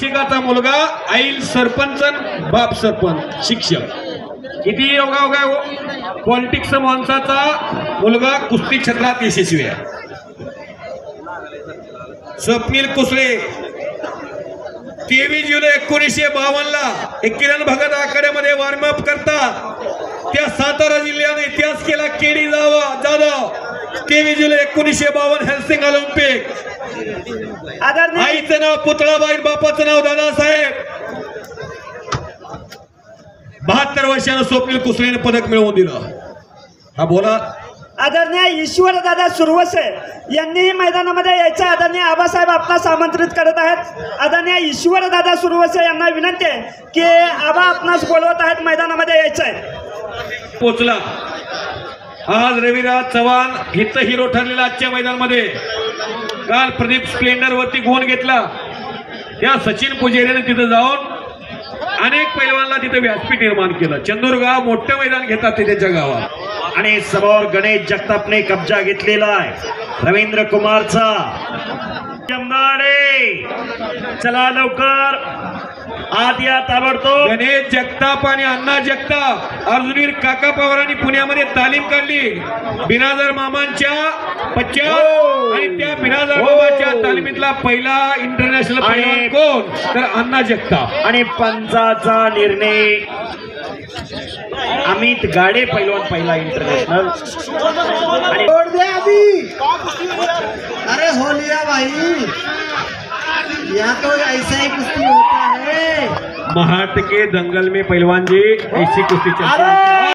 शिक्षकाचा मुलगा आई सरपंच बाप सरपंच शिक्षक किती योगायोगा पॉलिटिक्स माणसाचा मुलगा कुस्ती क्षेत्रात यशस्वी आहे. स्वप्नील कुसळे 23 जुलै 1952 किरण भगत आखाड्यामध्ये वॉर्मअप करतात. त्या सातारा जिल्ह्याने इतिहास केला. केडी जाधव 23 जुलै 1952 हेल्सिंग ऑलिम्पिक. आईचं नाव पुतळाबाई, बापाचं नाव दादासाहेब. 72 वर्षानं स्वप्नील कुसळेने पदक मिळवून दिलं. हा बोला. आदरणीय ईश्वरदादा सुरवसे यांनी मैदानामध्ये यायचं. आदरणीय आबासाहेब आपणास आमंत्रित करत आहेत. आदरणीय ईश्वरदादा सुरवसे यांना विनंती आहे की आबा आपणास बोलवत आहेत, मैदानामध्ये यायचं आहे. पोचला. आज रविराज चव्हाण हित हिरो ठरलेला आजच्या मैदानामध्ये. काल प्रदीप स्प्लेंडर वरती गुण घेतला. त्या सचिन पुजारीने तिथं जाऊन अनेक पैलवानांना तिथे व्यासपीठ निर्माण केलं. चंदूरगाव मोठं मैदान घेतात ते त्यांच्या गावात. आणि समोर गणेश जगतापने कब्जा घेतलेला आहे रवींद्र कुमारचा. चला लवकर आत या ताबडतोब. गणेश जगताप आणि अण्णा जगताप अर्जुनीर काका पवारांनी पुण्यामध्ये तालीम काढली. बिराजदार मामांच्या पश्चात आणि त्या बिराजदार मामाच्या तालिमीतला पहिला इंटरनॅशनल पैलवान कोण तर अण्णा जगताप. आणि पंचाचा निर्णय अमित गाडे पैलवान पहिला इंटरनॅशनल. आणि अरे हो लिया भाई, या तो ऐसा ही कुस्ती होता है. महाट के दंगल में पहलवान जी ऐसी कुस्ती चलती है.